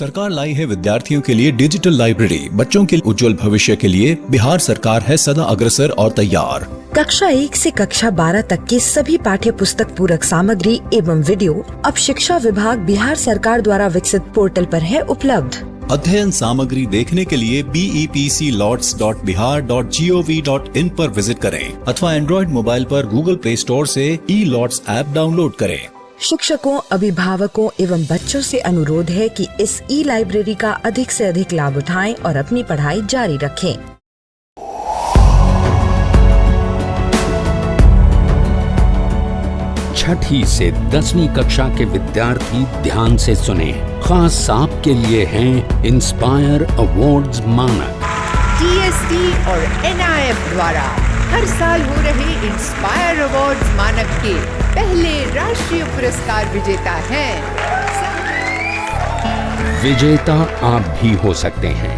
सरकार लाई है विद्यार्थियों के लिए डिजिटल लाइब्रेरी। बच्चों के उज्जवल भविष्य के लिए बिहार सरकार है सदा अग्रसर और तैयार। कक्षा 1 से कक्षा 12 तक के सभी पाठ्य पुस्तक पूरक सामग्री एवं वीडियो अब शिक्षा विभाग बिहार सरकार द्वारा विकसित पोर्टल पर है उपलब्ध। अध्ययन सामग्री देखने के लिए BEPCLOTS.bihar.gov.in पर विजिट करें अथवा एंड्रॉइड मोबाइल पर गूगल प्ले स्टोर से E-LOTS ऐप डाउनलोड करें। शिक्षकों, अभिभावकों एवं बच्चों से अनुरोध है कि इस लाइब्रेरी का अधिक से अधिक लाभ उठाएं और अपनी पढ़ाई जारी रखें। छठी से 10वीं कक्षा के विद्यार्थी ध्यान से सुने। खास आपके लिए हैं इंस्पायर अवार्ड्स मानक। DST और NIF द्वारा हर साल हो रहे इंस्पायर अवार्ड्स मानक के पहले राष्ट्रीय पुरस्कार विजेता हैं। विजेता आप भी हो सकते हैं,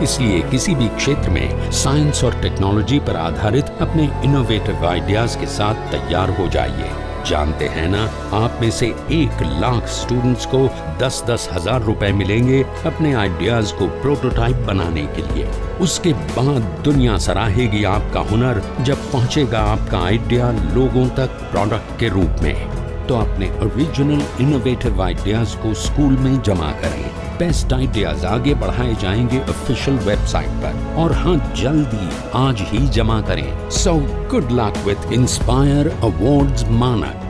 इसलिए किसी भी क्षेत्र में साइंस और टेक्नोलॉजी पर आधारित अपने इनोवेटिव आइडियाज के साथ तैयार हो जाइए। जानते हैं ना, आप में से 1 लाख स्टूडेंट्स को 10-10 हजार रुपए मिलेंगे अपने आइडियाज को प्रोटोटाइप बनाने के लिए। उसके बाद दुनिया सराहेगी आपका हुनर जब पहुंचेगा आपका आइडिया लोगों तक प्रोडक्ट के रूप में। तो अपने ओरिजिनल इनोवेटिव आइडियाज को स्कूल में जमा करें। बेस्ट आइडियाज आगे बढ़ाए जाएंगे ऑफिशियल वेबसाइट पर, और हाँ, जल्दी आज ही जमा करें। So good luck with inspire awards मानक।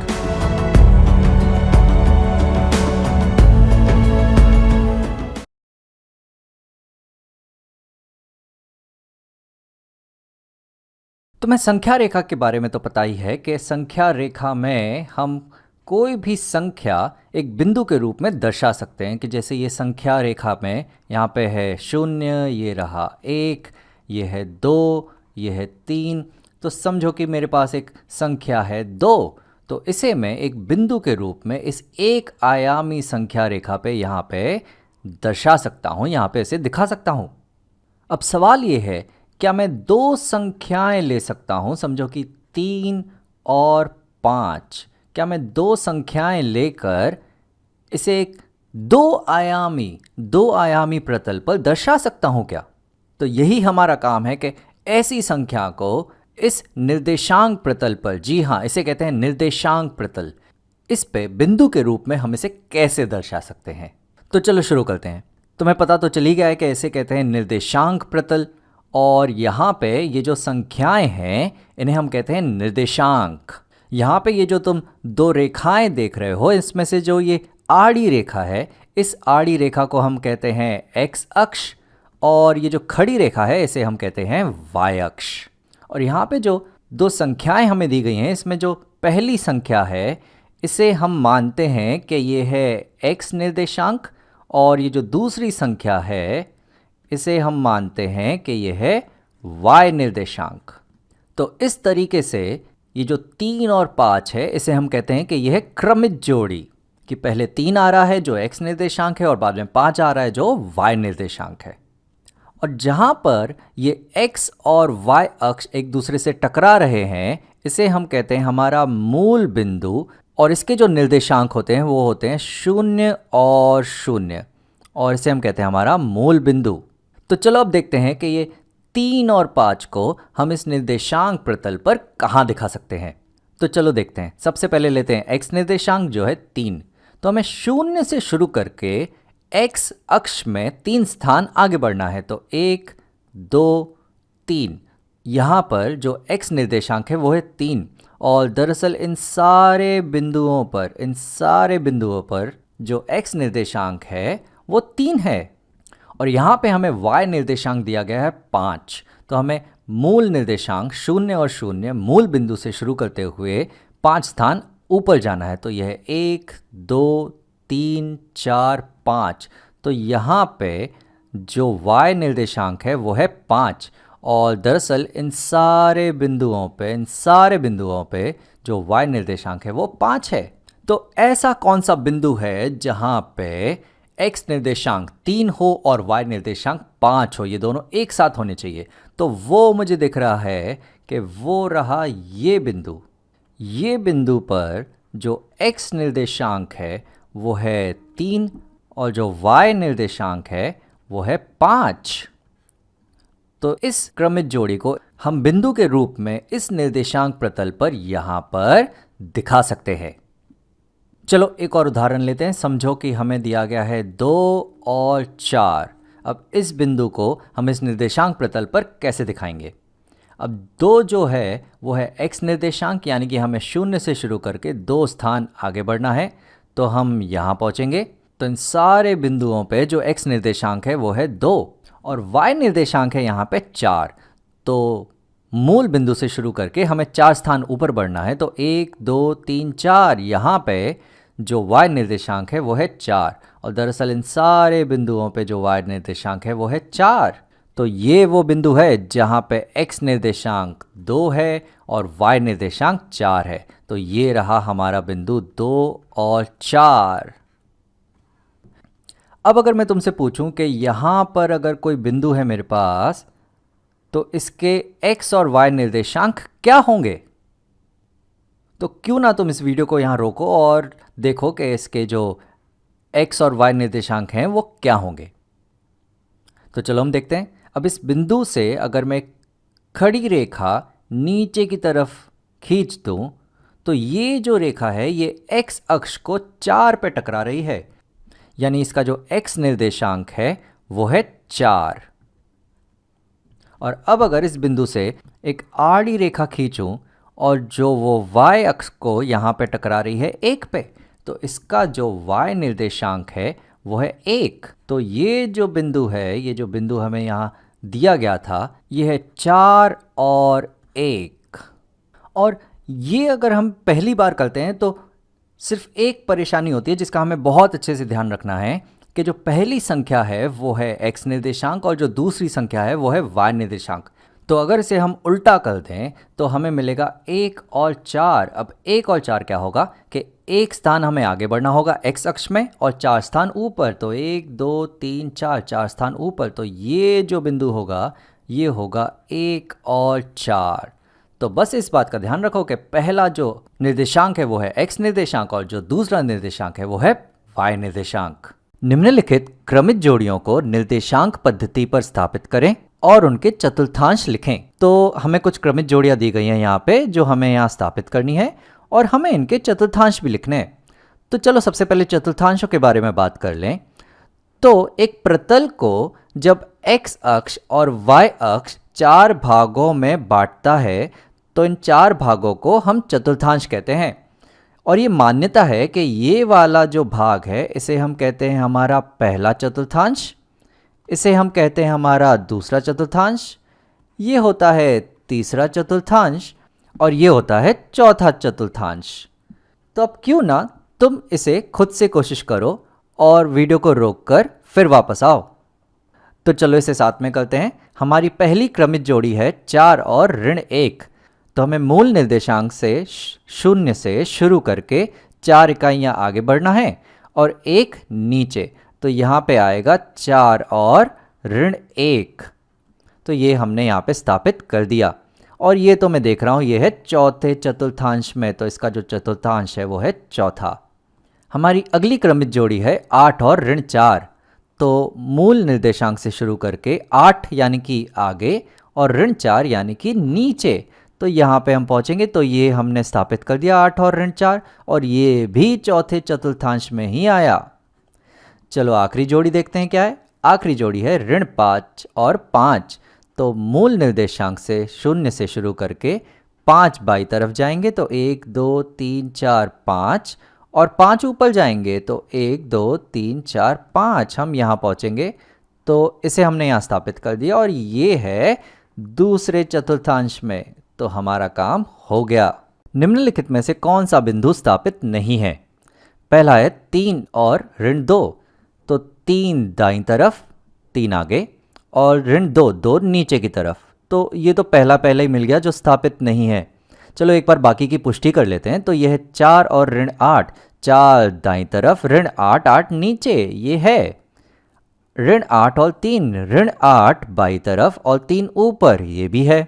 तो मैं संख्या रेखा के बारे में तो पता ही है कि संख्या रेखा में हम कोई भी संख्या एक बिंदु के रूप में दर्शा सकते हैं। कि जैसे ये संख्या रेखा में यहाँ पे है 0, ये रहा 1, ये है 2, ये है 3। तो समझो कि मेरे पास एक संख्या है 2, तो इसे मैं एक बिंदु के रूप में इस एक आयामी संख्या रेखा पे यहाँ पे दर्शा सकता हूँ, यहाँ पे इसे दिखा सकता हूँ। अब सवाल ये है, क्या मैं 2 संख्याएं ले सकता हूँ? समझो कि 3 और 5। क्या मैं 2 संख्याएं लेकर इसे एक 2 आयामी प्रतल पर दर्शा सकता हूं क्या? तो यही हमारा काम है कि ऐसी संख्या को इस निर्देशांक प्रतल पर, जी हाँ, इसे कहते हैं निर्देशांक प्रतल, इस पे बिंदु के रूप में हम इसे कैसे दर्शा सकते हैं। तो चलो शुरू करते हैं। तुम्हें पता तो चली गया है कि इसे कहते हैं निर्देशांक प्रतल, और यहाँ पे ये जो संख्याएं हैं इन्हें हम कहते हैं निर्देशांक। यहाँ पे ये जो तुम 2 रेखाएं देख रहे हो, इसमें से जो ये आड़ी रेखा है, इस आड़ी रेखा को हम कहते हैं x अक्ष, और ये जो खड़ी रेखा है इसे हम कहते हैं y अक्ष। और यहाँ पे जो 2 संख्याएं हमें दी गई हैं, इसमें जो पहली संख्या है इसे हम मानते हैं कि ये है x निर्देशांक, और ये जो दूसरी संख्या है इसे हम मानते हैं कि ये है y निर्देशांक। तो इस तरीके से ये जो 3 और 5 है इसे हम कहते हैं कि यह है क्रमित जोड़ी, कि पहले 3 आ रहा है जो x निर्देशांक है और बाद में 5 आ रहा है जो y निर्देशांक है। और जहाँ पर ये x और y अक्ष एक दूसरे से टकरा रहे हैं इसे हम कहते हैं हमारा मूल बिंदु, और इसके जो निर्देशांक होते हैं वो होते हैं 0 और 0, और इसे हम कहते हैं हमारा मूल बिंदु। तो चलो अब देखते हैं कि ये 3 और 5 को हम इस निर्देशांक प्रतल पर कहाँ दिखा सकते हैं। तो चलो देखते हैं। सबसे पहले लेते हैं x निर्देशांक जो है 3। तो हमें 0 से शुरू करके x अक्ष में 3 स्थान आगे बढ़ना है। तो 1, 2, 3। यहाँ पर जो x निर्देशांक है वो है 3, और दरअसल इन सारे बिंदुओं पर जो x निर्देशांक है वो 3 है। और यहाँ पे हमें y निर्देशांक दिया गया है 5। तो हमें मूल निर्देशांक 0 और 0 मूल बिंदु से शुरू करते हुए 5 स्थान ऊपर जाना है। तो यह 1, 2, 3, 4, 5। तो यहाँ पे जो y निर्देशांक है वो है 5, और दरअसल इन सारे बिंदुओं पे जो y निर्देशांक है वो 5 है। तो ऐसा कौन सा बिंदु है जहाँ पे x निर्देशांक 3 हो और y निर्देशांक 5 हो, ये दोनों एक साथ होने चाहिए? तो वो मुझे दिख रहा है कि वो रहा ये बिंदु पर जो x निर्देशांक है वो है 3 और जो y निर्देशांक है वो है 5। तो इस क्रमित जोड़ी को हम बिंदु के रूप में इस निर्देशांक प्रतल पर यहां पर दिखा सकते हैं। चलो एक और उदाहरण लेते हैं। समझो कि हमें दिया गया है 2 और 4। अब इस बिंदु को हम इस निर्देशांक प्रतल पर कैसे दिखाएंगे? अब 2 जो है वो है x निर्देशांक, यानी कि हमें 0 से शुरू करके 2 स्थान आगे बढ़ना है। तो हम यहाँ पहुँचेंगे तो इन सारे बिंदुओं पे जो x निर्देशांक है वो है 2 और y निर्देशांक है यहाँ पे 4। तो मूल बिंदु से शुरू करके हमें 4 स्थान ऊपर बढ़ना है। तो 1 2 3 4 यहाँ पे जो y निर्देशांक है वो है 4 और दरअसल इन सारे बिंदुओं पे जो y निर्देशांक है वो है 4। तो ये वो बिंदु है जहाँ पे x निर्देशांक 2 है और y निर्देशांक 4 है। तो ये रहा हमारा बिंदु 2 और 4। अब अगर मैं तुमसे पूछूं कि यहाँ पर अगर कोई बिंदु है मेरे पास तो इसके x और y निर्देशांक क्या होंगे? तो क्यों ना तुम इस वीडियो को यहाँ रोको और देखो कि इसके जो x और y निर्देशांक हैं वो क्या होंगे। तो चलो हम देखते हैं। अब इस बिंदु से अगर मैं खड़ी रेखा नीचे की तरफ खींच दूं तो ये जो रेखा है ये x अक्ष को 4 पे टकरा रही है, यानी इसका जो x निर्देशांक है वो है 4। और अब अगर इस बिंदु से एक आड़ी रेखा खींचूं और जो वो y अक्ष को यहाँ पे टकरा रही है 1 पे, तो इसका जो y निर्देशांक है वो है 1। तो ये जो बिंदु है, ये जो बिंदु हमें यहाँ दिया गया था, ये है 4 और 1। और ये अगर हम पहली बार करते हैं तो सिर्फ एक परेशानी होती है जिसका हमें बहुत अच्छे से ध्यान रखना है कि जो पहली संख्या है वो है x निर्देशांक और जो दूसरी संख्या है वो है y निर्देशांक। तो अगर इसे हम उल्टा कर दें तो हमें मिलेगा 1 और 4। अब 1 और 4 क्या होगा कि एक स्थान हमें आगे बढ़ना होगा x अक्ष में और 4 स्थान ऊपर। तो 1 2 3 4, 4 स्थान ऊपर। तो ये जो बिंदु होगा ये होगा 1 और 4। तो बस इस बात का ध्यान रखो कि पहला जो निर्देशांक है वो है x निर्देशांक और जो दूसरा निर्देशांक है वो है y निर्देशांक। निम्नलिखित क्रमित जोड़ियों को निर्देशांक पद्धति पर स्थापित करें और उनके चतुर्थांश लिखें। तो हमें कुछ क्रमित जोड़ियां दी गई हैं यहाँ पे जो हमें यहाँ स्थापित करनी है और हमें इनके चतुर्थांश भी लिखने हैं। तो चलो सबसे पहले चतुर्थांशों के बारे में बात कर लें। तो एक प्रतल को जब x अक्ष और y अक्ष 4 भागों में बांटता है तो इन 4 भागों को हम चतुर्थांश कहते हैं। और ये मान्यता है कि ये वाला जो भाग है इसे हम कहते हैं हमारा पहला चतुर्थांश, इसे हम कहते हैं हमारा दूसरा चतुर्थांश, ये होता है तीसरा चतुर्थांश और ये होता है चौथा चतुर्थांश। तो अब क्यों ना तुम इसे खुद से कोशिश करो और वीडियो को रोककर फिर वापस आओ। तो चलो इसे साथ में करते हैं। हमारी पहली क्रमित जोड़ी है 4 और ऋण 1। तो हमें मूल निर्देशांक से 0 से शुरू करके 4 इकाइयाँ आगे बढ़ना है और 1 नीचे। तो यहाँ पे आएगा 4 और ऋण 1। तो ये हमने यहाँ पे स्थापित कर दिया और ये तो मैं देख रहा हूँ ये है चौथे चतुर्थांश में, तो इसका जो चतुर्थांश है वो है चौथा। हमारी अगली क्रमित जोड़ी है 8 और ऋण 4। तो मूल निर्देशांक से शुरू करके 8 यानी कि आगे और ऋण 4 यानी कि नीचे। तो यहाँ पे हम पहुँचेंगे तो ये हमने स्थापित कर दिया 8 और ऋण 4 और ये भी चौथे चतुर्थांश में ही आया। चलो आखिरी जोड़ी देखते हैं क्या है। आखिरी जोड़ी है ऋण 5 और 5। तो मूल निर्देशांक से 0 से शुरू करके 5 बाई तरफ जाएंगे तो 1 2 3 4 5 और 5 ऊपर जाएंगे तो 1 2 3 4 5 हम यहाँ पहुँचेंगे। तो इसे हमने यहाँ स्थापित कर दिया और ये है दूसरे चतुर्थांश में। तो हमारा काम हो गया। निम्नलिखित में से कौन सा बिंदु स्थापित नहीं है? पहला है 3 और ऋण 2। तो 3 दाईं तरफ, 3 आगे और ऋण 2, 2 नीचे की तरफ। तो ये तो पहले ही मिल गया जो स्थापित नहीं है। चलो एक बार बाकी की पुष्टि कर लेते हैं। तो यह है 4 और ऋण 8। 4 दाईं तरफ, ऋण 8, 8 नीचे, ये है ऋण 8 और 3, ऋण 8 बाईं तरफ और 3 ऊपर, ये भी है।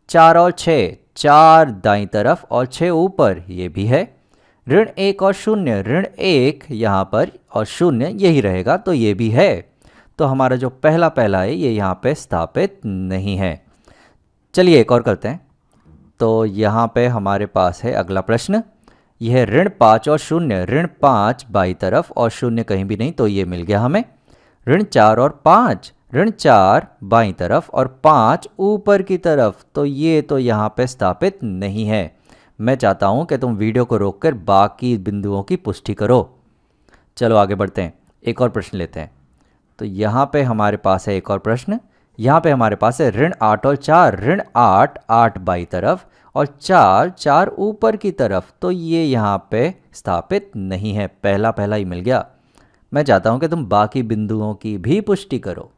4 और 6, 4 दाईं तरफ और 6 ऊपर, ये भी है। ऋण 1 और 0, ऋण 1 यहाँ पर और 0 यही रहेगा, तो ये भी है। तो हमारा जो पहला है ये यहाँ पे स्थापित नहीं है। चलिए एक और करते हैं। तो यहाँ पे हमारे पास है अगला प्रश्न, यह ऋण 5 और 0, ऋण 5 बाई तरफ और 0 कहीं भी नहीं, तो ये मिल गया हमें। ऋण 4 और 5, ऋण 4 बाई तरफ और 5 ऊपर की तरफ, तो ये तो यहाँ पे स्थापित नहीं है। मैं चाहता हूँ कि तुम वीडियो को रोककर बाकी बिंदुओं की पुष्टि करो। चलो आगे बढ़ते हैं, एक और प्रश्न लेते हैं। तो यहाँ पे हमारे पास है एक और प्रश्न, यहाँ पे हमारे पास है ऋण 8 और 4, ऋण 8 बाई तरफ और 4 ऊपर की तरफ, तो ये यहाँ पे स्थापित नहीं है। पहला ही मिल गया। मैं चाहता हूँ कि तुम बाकी बिंदुओं की भी पुष्टि करो।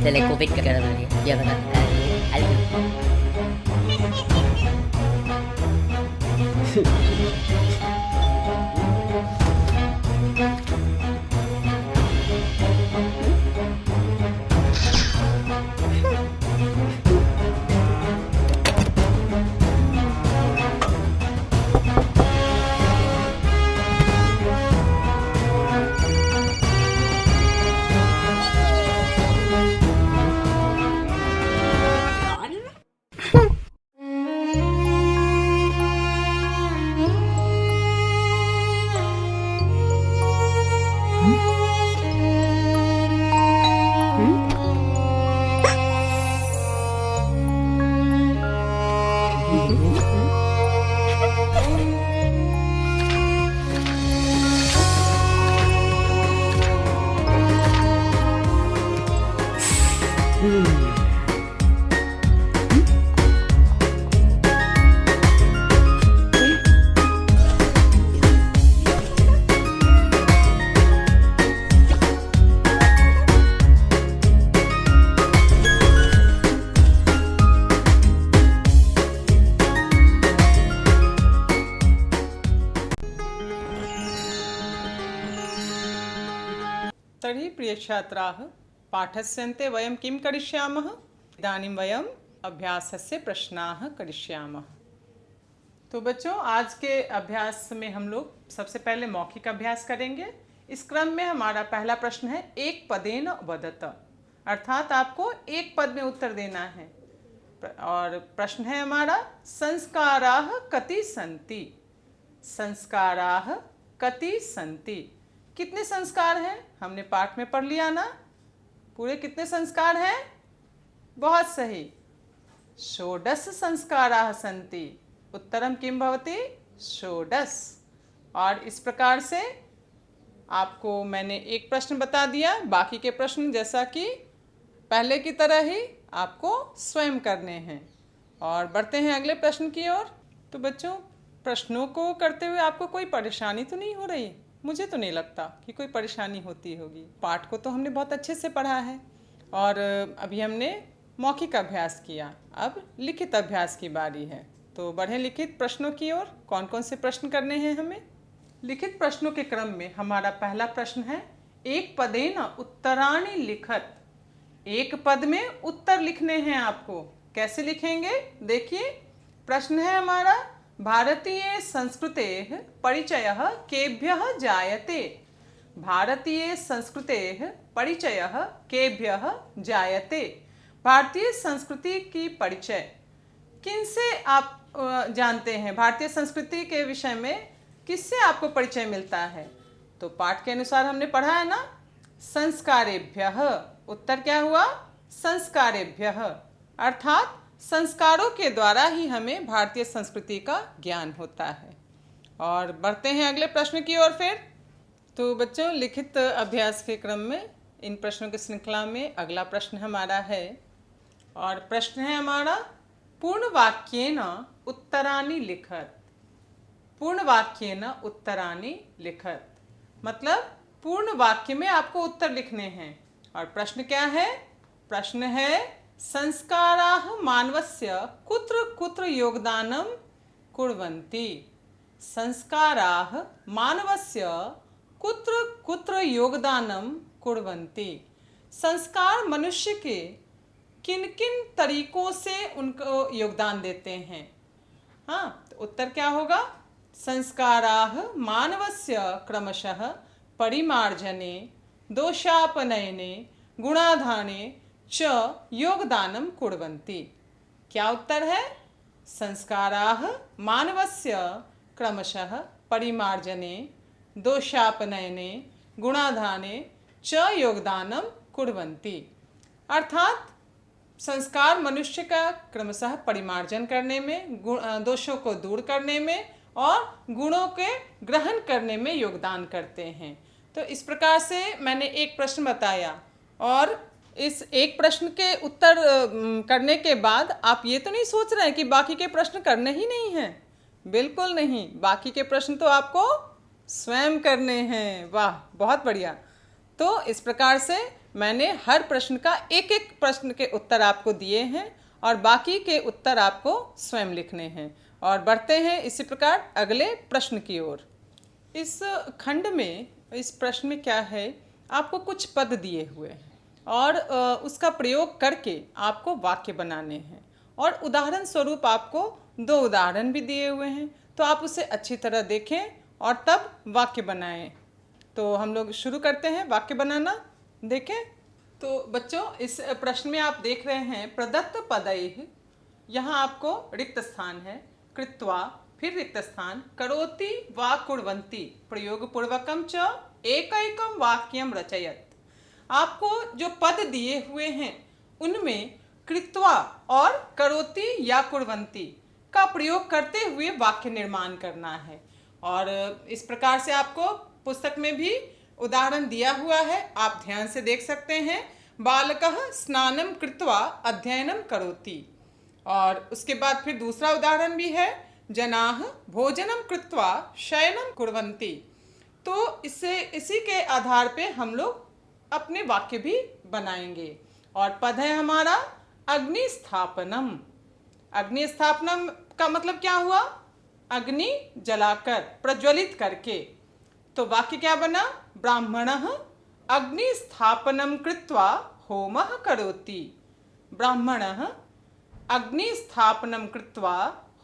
Telekovic ka naman niya. Diyan ka na. Alam mo. तर्हि प्रियछात्राः पाठस्यन्ते वयं किं करिष्यामः? इदानीं वयम् अभ्यासस्य प्रश्नाः करिष्यामः। तो बच्चों, आज के अभ्यास में हम लोग सबसे पहले मौखिक अभ्यास करेंगे। इस क्रम में हमारा पहला प्रश्न है एक पदेन वदत, अर्थात आपको एक पद में उत्तर देना है। और प्रश्न है हमारा संस्काराः कति सन्ति। संस्काराः कति सन्ति, कितने संस्कार हैं? हमने पाठ में पढ़ लिया ना, पूरे कितने संस्कार हैं? बहुत सही, षोडश संस्काराः सन्ति। उत्तरम किम भवति? षोडश। और इस प्रकार से आपको मैंने एक प्रश्न बता दिया, बाकी के प्रश्न जैसा कि पहले की तरह ही आपको स्वयं करने हैं। और बढ़ते हैं अगले प्रश्न की ओर। तो बच्चों, प्रश्नों को करते हुए आपको कोई परेशानी तो नहीं हो रही? मुझे तो नहीं लगता कि कोई परेशानी होती होगी। पाठ को तो हमने बहुत अच्छे से पढ़ा है और अभी हमने मौखिक अभ्यास किया, अब लिखित अभ्यास की बारी है। तो बढ़े लिखित प्रश्नों की ओर। कौन कौन से प्रश्न करने हैं हमें? लिखित प्रश्नों के क्रम में हमारा पहला प्रश्न है एक पदेन उत्तराणि लिखत। एक पद में उत्तर लिखने हैं आपको। कैसे लिखेंगे? देखिए, प्रश्न है हमारा भारतीय संस्कृतेः परिचयः केभ्यः जायते। भारतीय संस्कृतेः परिचयः केभ्यः जायते। भारतीय संस्कृति की परिचय किनसे आप जानते हैं? भारतीय संस्कृति के विषय में किससे आपको परिचय मिलता है? तो पाठ के अनुसार हमने पढ़ा है ना, संस्कारेभ्यः। उत्तर क्या हुआ? संस्कारेभ्यः, अर्थात संस्कारों के द्वारा ही हमें भारतीय संस्कृति का ज्ञान होता है। और बढ़ते हैं अगले प्रश्न की ओर फिर। तो बच्चों, लिखित अभ्यास के क्रम में इन प्रश्नों की श्रृंखला में अगला प्रश्न हमारा है, और प्रश्न है हमारा, पूर्ण वाक्येन उत्तराणि लिखत। पूर्ण वाक्येन उत्तराणि लिखत मतलब पूर्ण वाक्य में आपको उत्तर लिखने हैं। और प्रश्न क्या है? प्रश्न है, संस्काराः मानवस्य कुत्र कुत्र योगदानं कुर्वन्ति। संस्काराः मानवस्य कुत्र कुत्र योगदानं कुर्वन्ति। संस्कार मनुष्य के किन किन तरीकों से उनको योगदान देते हैं? हाँ, तो उत्तर क्या होगा? संस्काराः मानवस्य क्रमशः परिमार्जने, दोषापनयने, गुणाधाने च योगदानं कुर्वन्ति। क्या उत्तर है? संस्काराः मानवस्य क्रमशः परिमार्जने, दोषापनयने, गुणाधाने च योगदानं कुर्वन्ति। अर्थात संस्कार मनुष्य का क्रमशः परिमार्जन करने में, दोषों को दूर करने में और गुणों के ग्रहण करने में योगदान करते हैं। तो इस प्रकार से मैंने एक प्रश्न बताया, और इस एक प्रश्न के उत्तर करने के बाद आप ये तो नहीं सोच रहे हैं कि बाकी के प्रश्न करने ही नहीं हैं। बिल्कुल नहीं, बाकी के प्रश्न तो आपको स्वयं करने हैं। वाह, बहुत बढ़िया। तो इस प्रकार से मैंने हर प्रश्न का एक एक प्रश्न के उत्तर आपको दिए हैं, और बाकी के उत्तर आपको स्वयं लिखने हैं। और बढ़ते हैं इसी प्रकार अगले प्रश्न की ओर। इस खंड में, इस प्रश्न में क्या है, आपको कुछ पद दिए हुए हैं और उसका प्रयोग करके आपको वाक्य बनाने हैं, और उदाहरण स्वरूप आपको 2 उदाहरण भी दिए हुए हैं। तो आप उसे अच्छी तरह देखें और तब वाक्य बनाएं। तो हम लोग शुरू करते हैं वाक्य बनाना। देखें तो बच्चों, इस प्रश्न में आप देख रहे हैं, प्रदत्त पदैः, यहाँ आपको रिक्त स्थान है, कृत्वा, फिर रिक्त स्थान, करोति वा कुर्वन्ति, प्रयोगपूर्वकं च एकैकं वाक्यं रचयत। आपको जो पद दिए हुए हैं उनमें कृत्वा और करोति या कुर्वन्ति का प्रयोग करते हुए वाक्य निर्माण करना है। और इस प्रकार से आपको पुस्तक में भी उदाहरण दिया हुआ है, आप ध्यान से देख सकते हैं। बालकः स्नानं कृत्वा अध्ययनं करोति। और उसके बाद फिर दूसरा उदाहरण भी है, जनाः भोजनं कृत्वा शयनं कुर्वन्ति। तो इसी के आधार पे हम लोग अपने वाक्य भी बनाएंगे। और पद है हमारा अग्नि स्थापनम। अग्नि स्थापनम का मतलब क्या हुआ? अग्नि जलाकर, प्रज्वलित करके। तो वाक्य क्या बना? ब्राह्मणः अग्नि स्थापनम कृत्वा होमः करोति। ब्राह्मणः अग्नि स्थापनम कृत्वा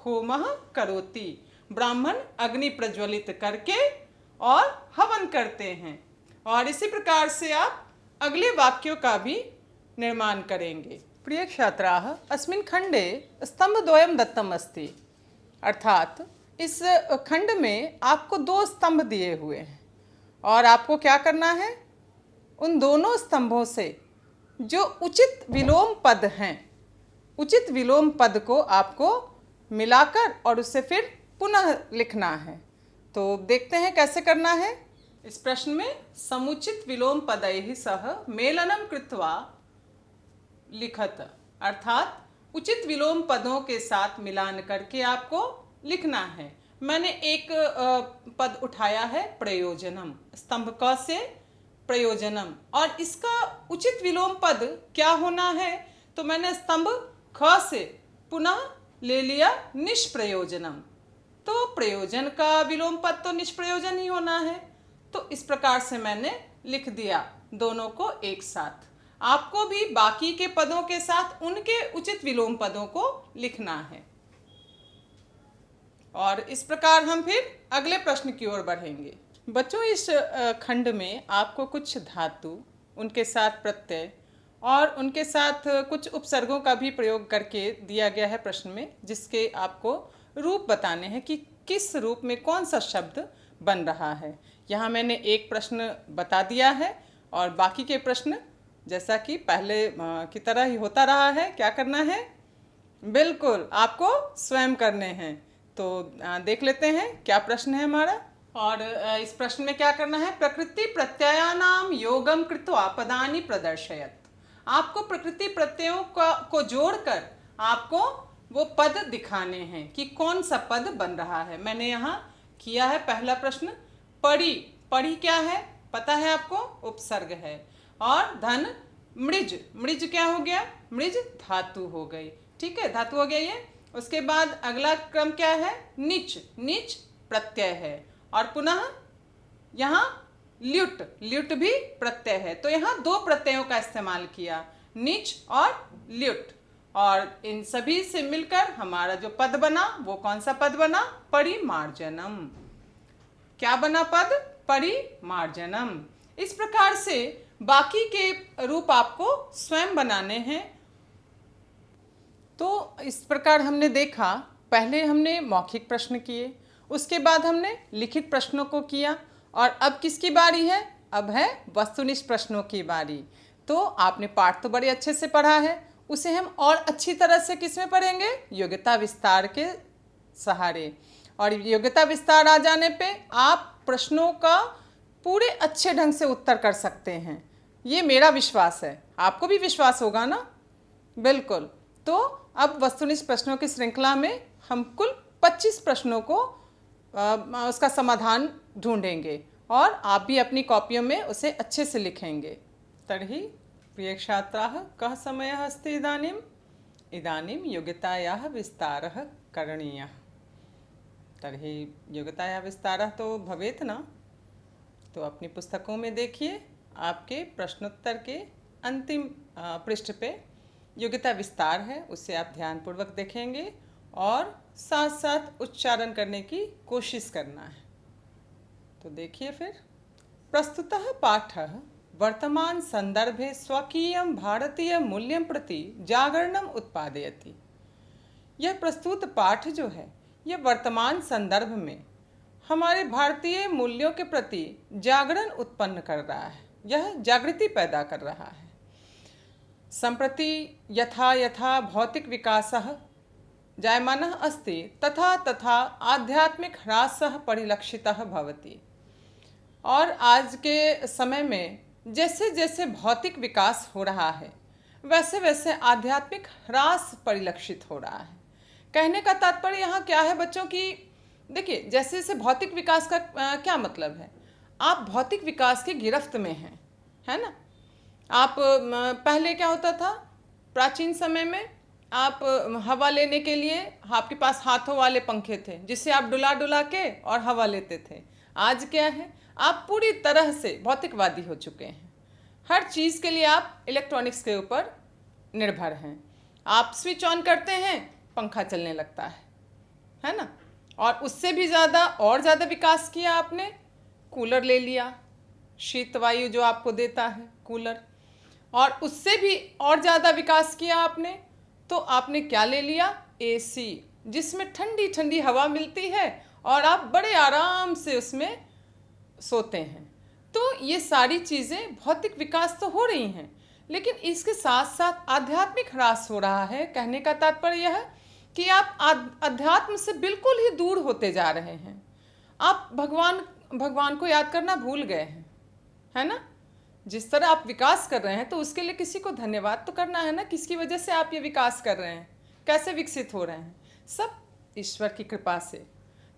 होमः करोति। ब्राह्मण अग्नि प्रज्वलित करके और हवन करते हैं। और इसी प्रकार से आप अगले वाक्यों का भी निर्माण करेंगे। प्रिय छात्राः, अस्मिन् खंडे स्तंभद्वयं दत्तम् अस्ति। अर्थात इस खंड में आपको 2 स्तंभ दिए हुए हैं, और आपको क्या करना है? उन दोनों स्तंभों से जो उचित विलोम पद हैं, उचित विलोम पद को आपको मिलाकर और उससे फिर पुनः लिखना है। तो देखते हैं कैसे करना है। इस प्रश्न में समुचित विलोम पदैः सह मेलनं कृत्वा लिखत, अर्थात उचित विलोम पदों के साथ मिलान करके आपको लिखना है। मैंने एक पद उठाया है, प्रयोजनम, स्तंभ क से प्रयोजनम, और इसका उचित विलोम पद क्या होना है? तो मैंने स्तंभ ख से पुनः ले लिया निष्प्रयोजनम। तो प्रयोजन का विलोम पद तो निष्प्रयोजन ही होना है। तो इस प्रकार से मैंने लिख दिया दोनों को एक साथ। आपको भी बाकी के पदों के साथ उनके उचित विलोम पदों को लिखना है। और इस प्रकार हम फिर अगले प्रश्न की ओर बढ़ेंगे। बच्चों, इस खंड में आपको कुछ धातु, उनके साथ प्रत्यय और उनके साथ कुछ उपसर्गों का भी प्रयोग करके दिया गया है प्रश्न में, जिसके आपको रूप बताने हैं कि किस रूप में कौन सा शब्द बन रहा है। यहाँ मैंने एक प्रश्न बता दिया है और बाकी के प्रश्न जैसा कि पहले की तरह ही होता रहा है। क्या करना है? बिल्कुल आपको स्वयं करने हैं। तो देख लेते हैं क्या प्रश्न है हमारा। और इस प्रश्न में क्या करना है? प्रकृति प्रत्ययानाम योगम कृत्वा पदानि प्रदर्शयत। आपको प्रकृति प्रत्ययों को जोड़कर आपको वो पद दिखाने हैं कि कौन सा पद बन रहा है। मैंने यहाँ किया है पहला प्रश्न। पड़ी, पड़ी क्या है पता है आपको? उपसर्ग है। और धन मृज, मृज क्या हो गया? मृज धातु हो गई। ठीक है, धातु हो गया ये। उसके बाद अगला क्रम क्या है? नीच, नीच प्रत्यय है। और पुनः यहाँ ल्युट, ल्युट भी प्रत्यय है। तो यहाँ दो प्रत्ययों का इस्तेमाल किया, नीच और ल्युट। और इन सभी से मिलकर हमारा जो पद बना वो कौन सा पद बना? परिमार्जनम। क्या बना पद? परिमार्जनम। इस प्रकार से बाकी के रूप आपको स्वयं बनाने हैं। तो इस प्रकार हमने देखा, पहले हमने मौखिक प्रश्न किए, उसके बाद हमने लिखित प्रश्नों को किया, और अब किसकी बारी है? अब है वस्तुनिष्ठ प्रश्नों की बारी। तो आपने पाठ तो बड़े अच्छे से पढ़ा है, उसे हम और अच्छी तरह से किस में पढ़ेंगे? योग्यता विस्तार के सहारे। और योग्यता विस्तार आ जाने पे आप प्रश्नों का पूरे अच्छे ढंग से उत्तर कर सकते हैं, ये मेरा विश्वास है। आपको भी विश्वास होगा ना? बिल्कुल। तो अब वस्तुनिष्ठ प्रश्नों की श्रृंखला में हम कुल 25 प्रश्नों को उसका समाधान ढूंढेंगे और आप भी अपनी कॉपियों में उसे अच्छे से लिखेंगे। तर्हि प्रिय छात्राः, कः समयः अस्ति इदानीम्? इदानीं योग्यतायाः विस्तारः करणीयः। तर्हि योग्यतायाः विस्तारः तो भवेत् न? तो अपनी पुस्तकों में देखिए, आपके प्रश्नोत्तर के अंतिम पृष्ठ पे योग्यता विस्तार है, उससे आप ध्यानपूर्वक देखेंगे और साथ साथ उच्चारण करने की कोशिश करना है। तो देखिए फिर। प्रस्तुतः पाठः वर्तमान संदर्भे स्वकीयं भारतीय मूल्यं प्रति जागरणम उत्पादयति। यह प्रस्तुत पाठ जो है यह वर्तमान संदर्भ में हमारे भारतीय मूल्यों के प्रति जागरण उत्पन्न कर रहा है, यह जागृति पैदा कर रहा है। सम्प्रति यथा यथा भौतिक विकासः जायमानः अस्ति तथा तथा आध्यात्मिक ह्रासः परिलक्षितः भवति। और आज के समय में जैसे जैसे भौतिक विकास हो रहा है वैसे वैसे आध्यात्मिक ह्रास परिलक्षित हो रहा है। कहने का तात्पर्य यहाँ क्या है बच्चों की? देखिए, जैसे जैसे भौतिक विकास का क्या मतलब है? आप भौतिक विकास की गिरफ्त में हैं, है ना? आप पहले क्या होता था? प्राचीन समय में आप हवा लेने के लिए आपके पास हाथों वाले पंखे थे जिससे आप डुला डुला के और हवा लेते थे। आज क्या है? आप पूरी तरह से भौतिकवादी हो चुके हैं। हर चीज़ के लिए आप इलेक्ट्रॉनिक्स के ऊपर निर्भर हैं। आप स्विच ऑन करते हैं, पंखा चलने लगता है ना? और उससे भी ज़्यादा और ज़्यादा विकास किया आपने, कूलर ले लिया, शीत वायु जो आपको देता है कूलर। और उससे भी और ज़्यादा विकास किया आपने, तो आपने क्या ले लिया? एसी, जिसमें ठंडी ठंडी हवा मिलती है और आप बड़े आराम से उसमें सोते हैं। तो ये सारी चीज़ें भौतिक विकास तो हो रही हैं, लेकिन इसके साथ साथ आध्यात्मिक ह्रास हो रहा है। कहने का तात्पर्य यह है कि आप अध्यात्म से बिल्कुल ही दूर होते जा रहे हैं। आप भगवान को याद करना भूल गए हैं, है ना? जिस तरह आप विकास कर रहे हैं तो उसके लिए किसी को धन्यवाद तो करना है ना, किसकी वजह से आप ये विकास कर रहे हैं, कैसे विकसित हो रहे हैं? सब ईश्वर की कृपा से।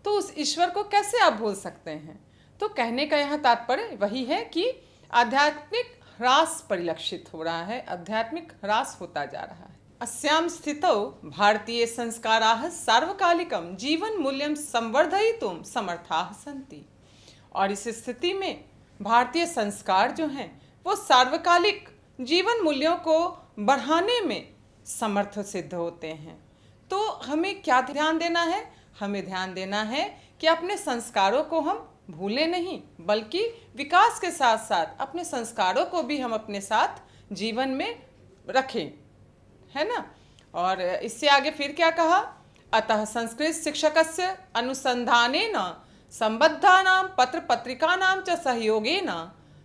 तो उस ईश्वर को कैसे आप भूल सकते हैं? तो कहने का यहाँ तात्पर्य वही है कि आध्यात्मिक ह्रास परिलक्षित हो रहा है, आध्यात्मिक ह्रास होता जा रहा है। अस्यां स्थितौ भारतीय संस्काराः सार्वकालिकं जीवन मूल्यं संवर्धयितुं समर्थाः सन्ति। और इस स्थिति में भारतीय संस्कार जो हैं वो सार्वकालिक जीवन मूल्यों को बढ़ाने में समर्थ सिद्ध होते हैं। तो हमें क्या ध्यान देना है? हमें ध्यान देना है कि अपने संस्कारों को हम भूलें नहीं, बल्कि विकास के साथ साथ अपने संस्कारों को भी हम अपने साथ जीवन में रखें, है ना? और इससे आगे फिर क्या कहा? अतः संस्कृत शिक्षकस्य अनुसंधानेन संबद्धानां पत्रपत्रिकानां च सहयोगेन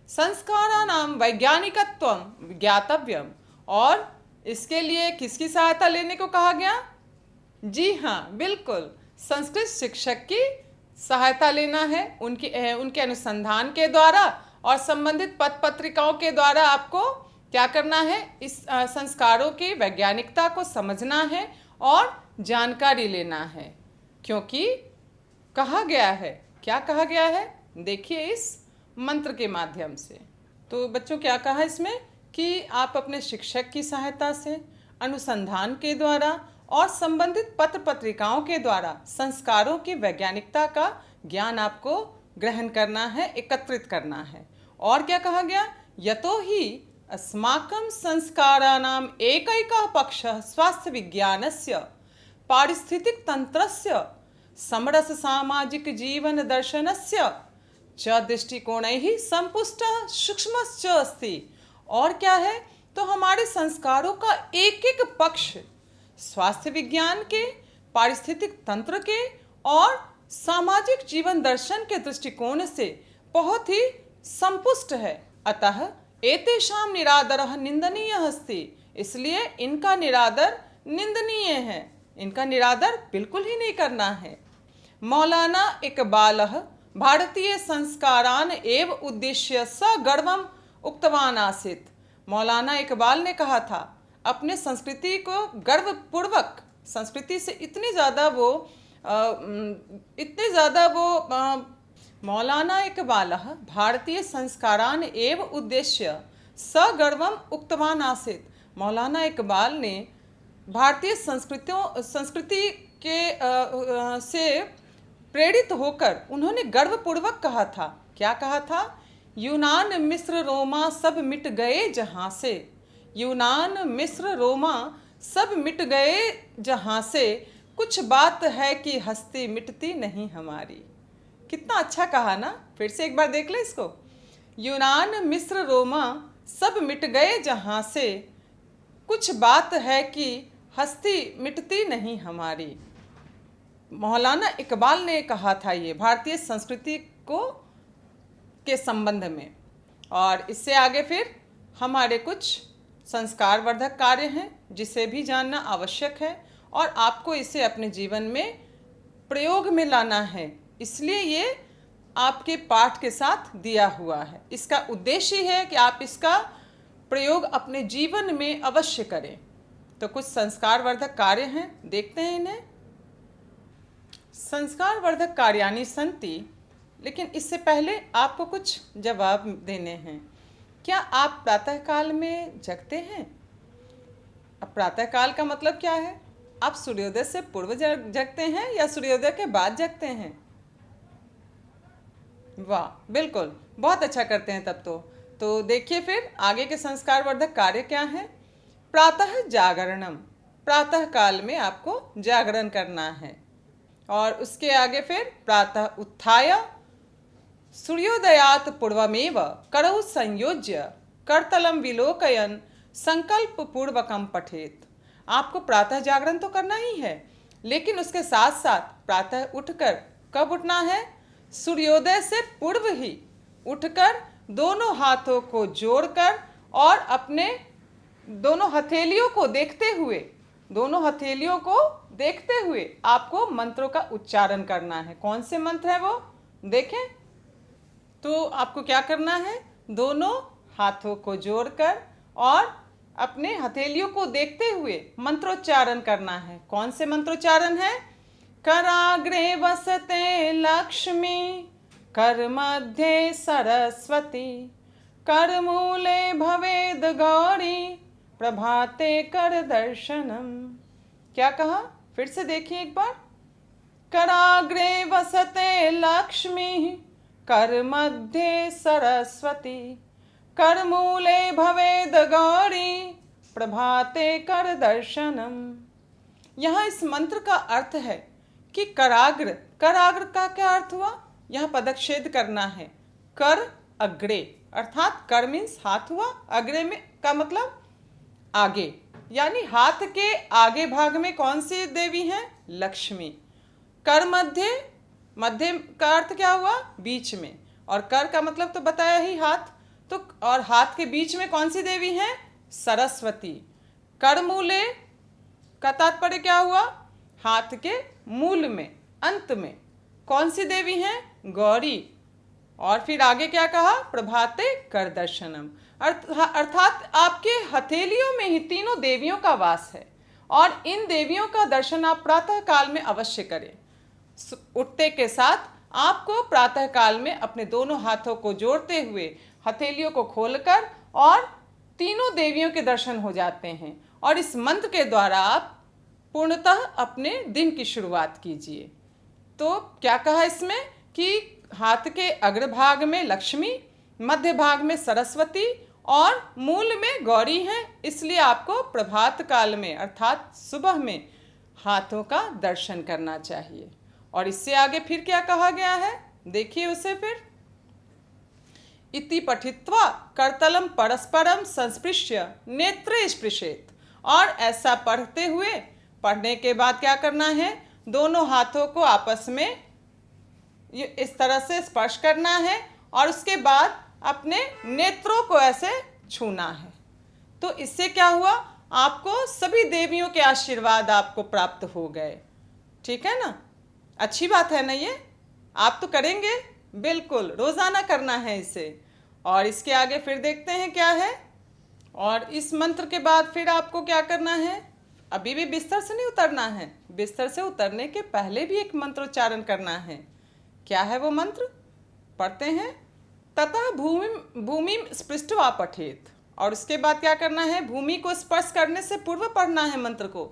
संस्काराणां वैज्ञानिकत्वं ज्ञातव्यम। और इसके लिए किसकी सहायता लेने को कहा गया? जी हाँ, बिल्कुल, संस्कृत शिक्षक की सहायता लेना है। उनके अनुसंधान के द्वारा और संबंधित पत्र पत्रिकाओं के द्वारा आपको क्या करना है? इस संस्कारों की वैज्ञानिकता को समझना है और जानकारी लेना है। क्योंकि कहा गया है, क्या कहा गया है? देखिए इस मंत्र के माध्यम से। तो बच्चों क्या कहा इसमें कि आप अपने शिक्षक की सहायता से, अनुसंधान के द्वारा और संबंधित पत्र पत्रिकाओं के द्वारा संस्कारों की वैज्ञानिकता का ज्ञान आपको ग्रहण करना है, एकत्रित करना है। और क्या कहा गया? यतो ही अस्माकं संस्काराणाम एकैकः पक्षः स्वास्थ्य विज्ञानस्य पारिस्थितिक तंत्रस्य समरस सामाजिक जीवन दर्शनस्य च दृष्टिकोणैः संपुष्टः सूक्ष्मश्च अस्ति। और क्या है? तो हमारे संस्कारों का एक एक पक्ष स्वास्थ्य विज्ञान के, पारिस्थितिक तंत्र के और सामाजिक जीवन दर्शन के दृष्टिकोण से बहुत ही संपुष्ट है। अतः एतेषां निरादरः निंदनीयः अस्ति। इसलिए इनका निरादर निंदनीय है, इनका निरादर बिल्कुल ही नहीं करना है। मौलाना इकबालः भारतीय संस्कारान एव उद्देश्य सगर्वम उक्तवान आसीत्। मौलाना इकबाल ने कहा था, अपने संस्कृति को गर्वपूर्वक, संस्कृति से इतने ज़्यादा वो मौलाना इकबालः भारतीय संस्कारान एव उद्देश्य सगर्वम उक्तवान आसीत्। मौलाना इकबाल ने भारतीय संस्कृति के से प्रेरित होकर उन्होंने गर्वपूर्वक कहा था। क्या कहा था? यूनान मिस्र रोमा सब मिट गए जहाँ से, यूनान मिस्र रोमा सब मिट गए जहाँ से, कुछ बात है कि हस्ती मिटती नहीं हमारी। कितना अच्छा कहा ना? फिर से एक बार देख ले इसको। यूनान मिस्र रोमा सब मिट गए जहाँ से, कुछ बात है कि हस्ती मिटती नहीं हमारी। मौलाना इकबाल ने कहा था ये भारतीय संस्कृति के संबंध में। और इससे आगे फिर हमारे कुछ संस्कार वर्धक कार्य हैं जिसे भी जानना आवश्यक है और आपको इसे अपने जीवन में प्रयोग में लाना है। इसलिए ये आपके पाठ के साथ दिया हुआ है। इसका उद्देश्य है कि आप इसका प्रयोग अपने जीवन में अवश्य करें। तो कुछ संस्कार वर्धक कार्य हैं, देखते हैं इन्हें। संस्कार वर्धक कार्याणि सन्ति, लेकिन इससे पहले आपको कुछ जवाब देने हैं। क्या आप प्रातःकाल में जगते हैं? अब प्रातःकाल का मतलब क्या है? आप सूर्योदय से पूर्व जगते हैं या सूर्योदय के बाद जगते हैं? वाह, बिल्कुल, बहुत अच्छा करते हैं तब तो देखिए फिर आगे के संस्कार वर्धक कार्य क्या हैं। प्रातः जागरणम, प्रातः काल में आपको जागरण करना है। और उसके आगे फिर प्रातः उत्थाय सूर्योदयात पूर्वमेव करौ संयोज्य करतलम विलोकयन संकल्प पूर्वकम पठेत। आपको प्रातः जागरण तो करना ही है, लेकिन उसके साथ साथ प्रातः उठकर, कब उठना है? सूर्योदय से पूर्व ही उठकर दोनों हाथों को जोड़कर और अपने दोनों हथेलियों को देखते हुए आपको मंत्रों का उच्चारण करना है। कौन से मंत्र है वो देखें। तो आपको क्या करना है? दोनों हाथों को जोड़कर और अपने हथेलियों को देखते हुए मंत्रोच्चारण करना है। कौन से मंत्रोच्चारण है? कराग्रे वसते लक्ष्मी, कर मध्ये सरस्वती, कर मूले भवेद गौरी, प्रभाते कर दर्शनम। क्या कहा? फिर से देखिए एक बार। कराग्रे वसते लक्ष्मी, कर मध्ये सरस्वती, कर मूले भवेद गौरी, प्रभाते कर दर्शनम। यहाँ इस मंत्र का अर्थ है कि कराग्र, कराग्र का क्या अर्थ हुआ? यहाँ पदच्छेद करना है। कर अग्रे, अर्थात कर मीन्स हाथ हुआ, अग्रे में का मतलब आगे, यानी हाथ के आगे भाग में कौन सी देवी हैं? लक्ष्मी। कर मध्य, मध्य का अर्थ क्या हुआ? बीच में। और कर का मतलब तो बताया ही हाथ, तो और हाथ के बीच में कौन सी देवी हैं? सरस्वती। कर मूले का तात्पर्य क्या हुआ? हाथ के मूल में, अंत में कौन सी देवी हैं? गौरी। और फिर आगे क्या कहा? प्रभाते कर दर्शनम, अर्थात आपके हथेलियों में ही तीनों देवियों का वास है और इन देवियों का दर्शन आप प्रातः काल में अवश्य करें। उठते के साथ आपको प्रातः काल में अपने दोनों हाथों को जोड़ते हुए हथेलियों को खोलकर और तीनों देवियों के दर्शन हो जाते हैं और इस मंत्र के द्वारा आप पूर्णतः अपने दिन की शुरुआत कीजिए। तो क्या कहा इसमें कि हाथ के अग्रभाग में लक्ष्मी, मध्य भाग में सरस्वती और मूल में गौरी हैं, इसलिए आपको प्रभात काल में अर्थात सुबह में हाथों का दर्शन करना चाहिए। और इससे आगे फिर क्या कहा गया है, देखिए उसे फिर। इति पठित्वा करतलम परस्परम संस्पृश्य नेत्रे स्पृशेत, और ऐसा पढ़ते हुए, पढ़ने के बाद क्या करना है? दोनों हाथों को आपस में इस तरह से स्पर्श करना है और उसके बाद अपने नेत्रों को ऐसे छूना है। तो इससे क्या हुआ? आपको सभी देवियों के आशीर्वाद आपको प्राप्त हो गए। ठीक है ना? अच्छी बात है ना ये? आप तो करेंगे, बिल्कुल रोजाना करना है इसे। और इसके आगे फिर देखते हैं क्या है। और इस मंत्र के बाद फिर आपको क्या करना है? अभी भी बिस्तर से नहीं उतरना है, बिस्तर से उतरने के पहले भी एक मंत्रोच्चारण करना है। क्या है वो मंत्र? पढ़ते हैं। ततः भूमि स्पृष्ट्वा पठेत, और उसके बाद क्या करना है? भूमि को स्पर्श करने से पूर्व पढ़ना है मंत्र को।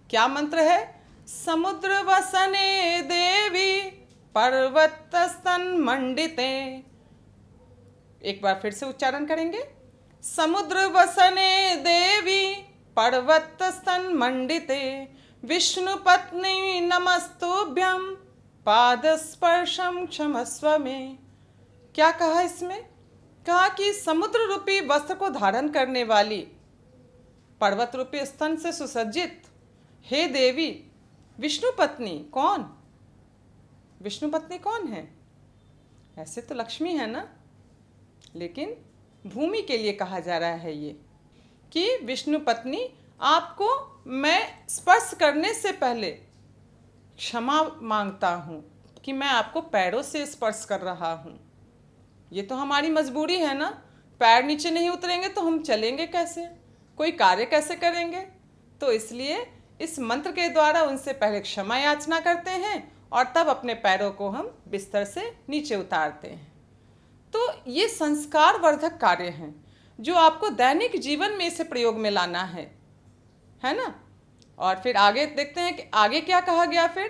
क्या मंत्र है? समुद्र वसने देवी पर्वतस्तन मंडिते। एक बार फिर से उच्चारण करेंगे। समुद्र वसने देवी पर्वतस्तन मंडिते विष्णु पत्नी नमस्तुभ्यम पादस्पर्शम क्षमस्व में। क्या कहा इसमें? कहा कि समुद्र रूपी वस्त्र को धारण करने वाली, पर्वत रूपी स्तन से सुसज्जित हे देवी विष्णु पत्नी। कौन? विष्णु पत्नी कौन है? ऐसे तो लक्ष्मी है ना, लेकिन भूमि के लिए कहा जा रहा है ये कि विष्णु पत्नी, आपको मैं स्पर्श करने से पहले क्षमा मांगता हूँ कि मैं आपको पैरों से स्पर्श कर रहा हूँ। ये तो हमारी मजबूरी है ना, पैर नीचे नहीं उतरेंगे तो हम चलेंगे कैसे, कोई कार्य कैसे करेंगे? तो इसलिए इस मंत्र के द्वारा उनसे पहले क्षमा याचना करते हैं और तब अपने पैरों को हम बिस्तर से नीचे उतारते हैं। तो ये संस्कार वर्धक कार्य हैं जो आपको दैनिक जीवन में इसे प्रयोग में लाना है ना। और फिर आगे देखते हैं कि आगे क्या कहा गया फिर।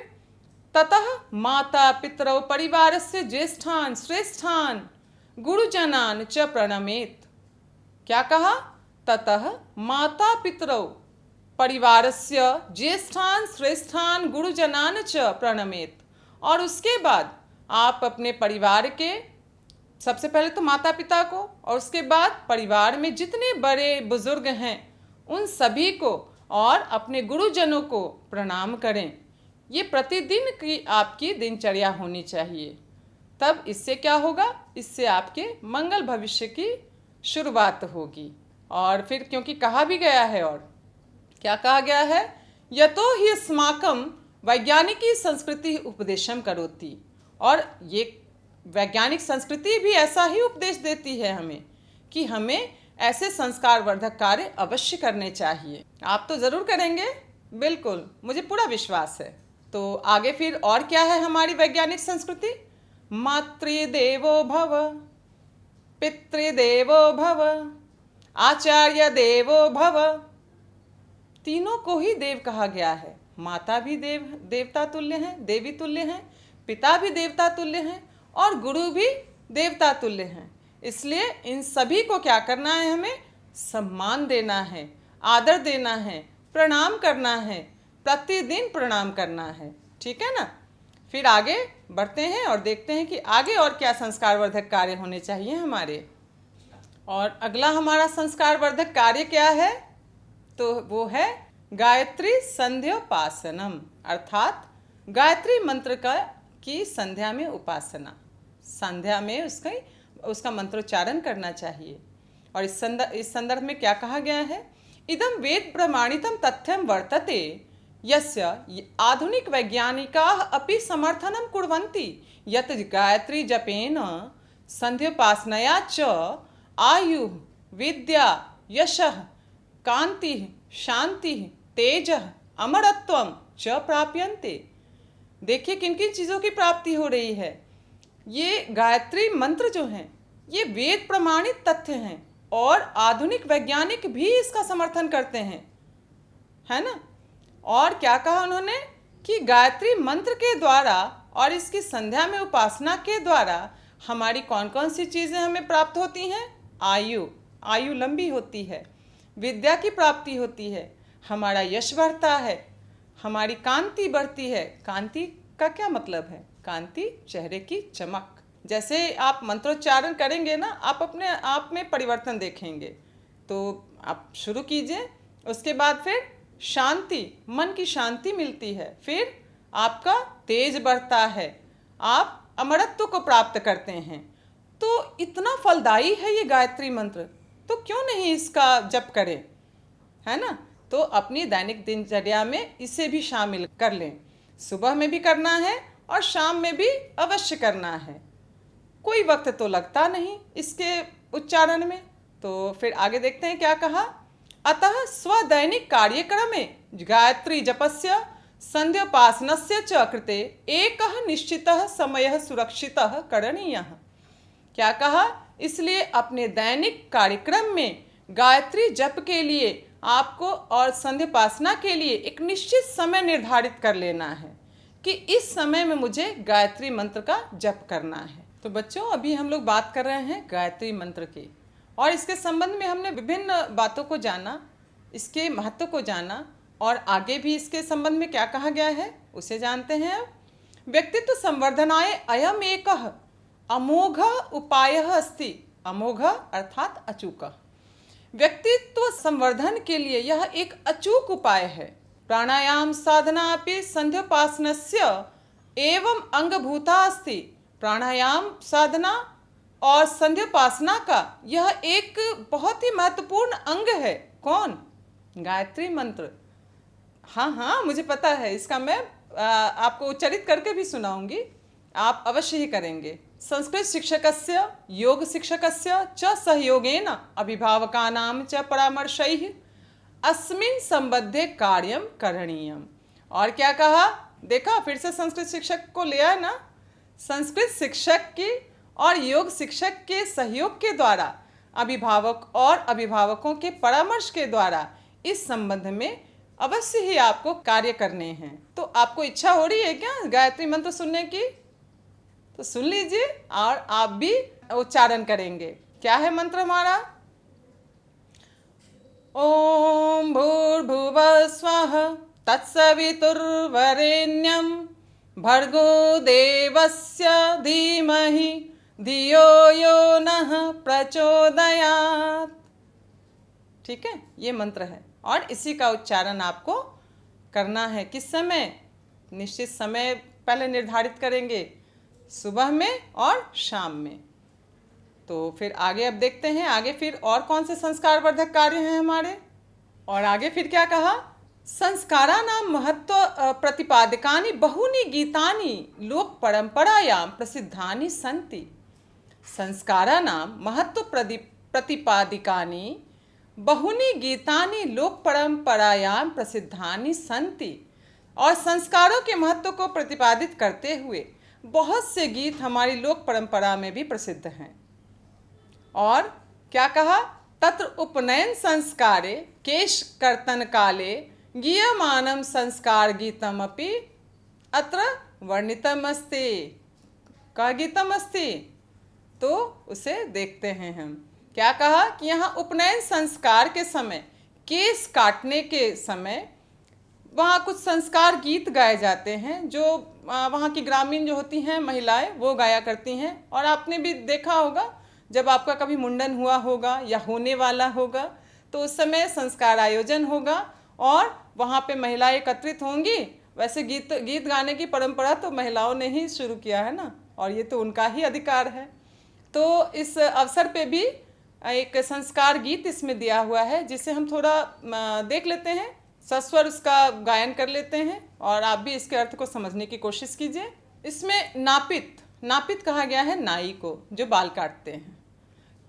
ततः माता पितरौ परिवारस्य ज्येष्ठान श्रेष्ठान गुरुजनान च प्रणमेत। क्या कहा? ततः माता पितरौ परिवारस्य ज्येष्ठान श्रेष्ठान गुरुजनान च प्रणमेत। और उसके बाद आप अपने परिवार के, सबसे पहले तो माता पिता को और उसके बाद परिवार में जितने बड़े बुजुर्ग हैं उन सभी को और अपने गुरुजनों को प्रणाम करें। ये प्रतिदिन की आपकी दिनचर्या होनी चाहिए। तब इससे क्या होगा? इससे आपके मंगल भविष्य की शुरुआत होगी। और फिर क्योंकि कहा भी गया है, और क्या कहा गया है? यतो हि अस्माकं वैज्ञानिकी संस्कृति उपदेशम करोति। और ये वैज्ञानिक संस्कृति भी ऐसा ही उपदेश देती है हमें कि हमें ऐसे संस्कार वर्धक कार्य अवश्य करने चाहिए। आप तो ज़रूर करेंगे, बिल्कुल, मुझे पूरा विश्वास है। तो आगे फिर और क्या है हमारी वैज्ञानिक संस्कृति? मातृदेवो भव, पितृदेवो भव, आचार्य देवो भव। तीनों को ही देव कहा गया है। माता भी देवता तुल्य हैं, देवी तुल्य हैं, पिता भी देवता तुल्य हैं और गुरु भी देवता तुल्य हैं। इसलिए इन सभी को क्या करना है? हमें सम्मान देना है, आदर देना है, प्रणाम करना है, प्रतिदिन प्रणाम करना है। ठीक है ना? फिर आगे बढ़ते हैं और देखते हैं कि आगे और क्या संस्कार वर्धक कार्य होने चाहिए हमारे। और अगला हमारा संस्कार वर्धक कार्य क्या है? तो वो है गायत्री संध्योपासनम, अर्थात गायत्री मंत्र की संध्या में उपासना, संध्या में उसका मंत्रोच्चारण करना चाहिए। और इस संदर्भ में क्या कहा गया है? इदम वेद प्रमाणितम तथ्यम वर्तते यस्य आधुनिक वैज्ञानिकाः अपि समर्थनं कुर्वन्ति यत् गायत्री जपेन संध्योपासनया च आयुः विद्या यशः कांतिः शांतिः तेजः अमरत्वं च प्राप्यन्ते। देखिए किन किन चीज़ों की प्राप्ति हो रही है। ये गायत्री मंत्र जो हैं ये वेद प्रमाणित तथ्य हैं और आधुनिक वैज्ञानिक भी इसका समर्थन करते हैं, है ना। और क्या कहा उन्होंने कि गायत्री मंत्र के द्वारा और इसकी संध्या में उपासना के द्वारा हमारी कौन कौन सी चीज़ें हमें प्राप्त होती हैं? आयु लंबी होती है, विद्या की प्राप्ति होती है, हमारा यश बढ़ता है, हमारी कांति बढ़ती है। कांति का क्या मतलब है? कांति चेहरे की चमक। जैसे आप मंत्रोच्चारण करेंगे ना, आप अपने आप में परिवर्तन देखेंगे। तो आप शुरू कीजिए, उसके बाद फिर शांति, मन की शांति मिलती है, फिर आपका तेज बढ़ता है, आप अमरत्व को प्राप्त करते हैं। तो इतना फलदायी है ये गायत्री मंत्र, तो क्यों नहीं इसका जप करें, है ना। तो अपनी दैनिक दिनचर्या में इसे भी शामिल कर लें। सुबह में भी करना है और शाम में भी अवश्य करना है। कोई वक्त तो लगता नहीं इसके उच्चारण में। तो फिर आगे देखते हैं क्या कहा। अतः स्वदैनिक कार्यक्रमे गायत्री जपस्य संध्योपासनस्य च कृते एकः निश्चितः समयः सुरक्षितः करणीयः। क्या कहा? इसलिए अपने दैनिक कार्यक्रम में गायत्री जप के लिए आपको और संध्योपासना के लिए एक निश्चित समय निर्धारित कर लेना है कि इस समय में मुझे गायत्री मंत्र का जप करना है। तो बच्चों, अभी हम लोग बात कर रहे हैं गायत्री मंत्र की, और इसके संबंध में हमने विभिन्न बातों को जाना, इसके महत्व को जाना, और आगे भी इसके संबंध में क्या कहा गया है उसे जानते हैं। अब व्यक्तित्व संवर्धनाय अयम एकः अमोघ उपायः अस्ति। अमोघ अर्थात अचूक। व्यक्तित्व संवर्धन के लिए यह एक अचूक उपाय है। प्राणायाम साधना अपि संध्योपासनस्य एवं अंगभूता अस्ति। प्राणायाम साधना और संध्योपासना का यह एक बहुत ही महत्वपूर्ण अंग है। कौन? गायत्री मंत्र। हाँ, मुझे पता है, इसका मैं आपको उच्चारित करके भी सुनाऊंगी, आप अवश्य ही करेंगे। संस्कृत शिक्षकस्य योग शिक्षकस्य च सहयोगेन अभिभावकानां च परामर्शैः अस्मिन् संबद्धे कार्यं करणीयम्। और क्या कहा? देखा, फिर से संस्कृत शिक्षक को लिया है ना। संस्कृत शिक्षक की और योग शिक्षक के सहयोग के द्वारा अभिभावक और अभिभावकों के परामर्श के द्वारा इस संबंध में अवश्य ही आपको कार्य करने हैं। तो आपको इच्छा हो रही है क्या गायत्री मंत्र सुनने की? तो सुन लीजिए और आप भी उच्चारण करेंगे। क्या है मंत्र हमारा? ओम भूर्भुवः स्वः तत्सवितुर्वरेण्यं भर्गो देवस्य धीमहि धियो यो नः प्रचोदयात्। ठीक है, ये मंत्र है और इसी का उच्चारण आपको करना है। किस समय? निश्चित समय पहले निर्धारित करेंगे, सुबह में और शाम में। तो फिर आगे अब देखते हैं आगे फिर और कौन से संस्कारवर्धक कार्य हैं हमारे। और आगे फिर क्या कहा? संस्काराणां महत्व प्रतिपादकानि बहूनि गीतानि लोक परंपरायां प्रसिद्धानि सन्ति। संस्काराणां महत्व प्रतिपादिकानि बहूनि गीतानि लोक परंपरायां प्रसिद्धानि सन्ति। और संस्कारों के महत्व को प्रतिपादित करते हुए बहुत से गीत हमारी लोक परंपरा में भी प्रसिद्ध हैं। और क्या कहा? तत्र उपनयन संस्कारे केश कर्तन काले गीयमानं संस्कार गीतमपि अत्र वर्णितमस्ति। का गीतमस्ति? तो उसे देखते हैं हम। क्या कहा कि यहाँ उपनयन संस्कार के समय, केस काटने के समय वहाँ कुछ संस्कार गीत गाए जाते हैं जो वहाँ की ग्रामीण जो होती हैं महिलाएं वो गाया करती हैं। और आपने भी देखा होगा जब आपका कभी मुंडन हुआ होगा या होने वाला होगा तो उस समय संस्कार आयोजन होगा और वहाँ पे महिलाएं एकत्रित होंगी। वैसे गीत गाने की परंपरा तो महिलाओं ने ही शुरू किया है ना, और ये तो उनका ही अधिकार है। तो इस अवसर पे भी एक संस्कार गीत इसमें दिया हुआ है, जिसे हम थोड़ा देख लेते हैं, सस्वर उसका गायन कर लेते हैं और आप भी इसके अर्थ को समझने की कोशिश कीजिए। इसमें नापित कहा गया है नाई को, जो बाल काटते हैं।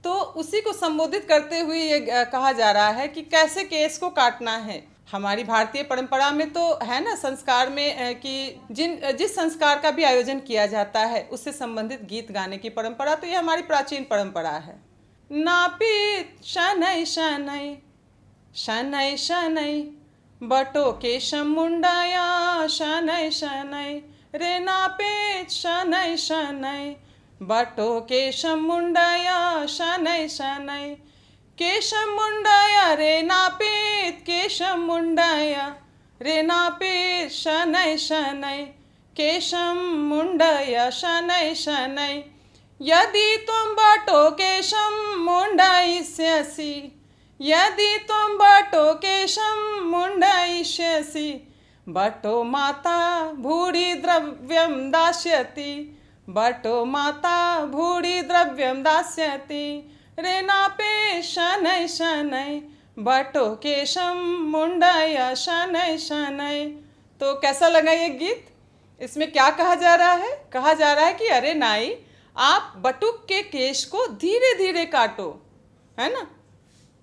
तो उसी को संबोधित करते हुए ये कहा जा रहा है कि कैसे केस को काटना है। हमारी भारतीय परंपरा में तो है ना संस्कार में कि जिस संस्कार का भी आयोजन किया जाता है उससे संबंधित गीत गाने की परंपरा, तो ये हमारी प्राचीन परंपरा है। नापित शनै शनै शनै शनै बटो केशम मुंडाया शनै शनै रे नापित शनै शनै बटो केशम मुंडाया शनै शनै केशम मुंडाया रे नापित केशम मुंडाया रे नापित शनै शनै केशम मुंडाया शनै शनै यदि तुम बटो केशम मुंडायिष्यसि यदि तुम बटो केशम मुंडायिष्यसि बटो माता भूरि द्रव्यम दास्यति बटो माता भूरि द्रव्यम दास्यति रे नापे शनै शनै बटो केशम मुंडाया शनै शनै। तो कैसा लगा ये गीत? इसमें क्या कहा जा रहा है? कहा जा रहा है कि अरे नाई, आप बटुक के केश को धीरे धीरे काटो, है ना।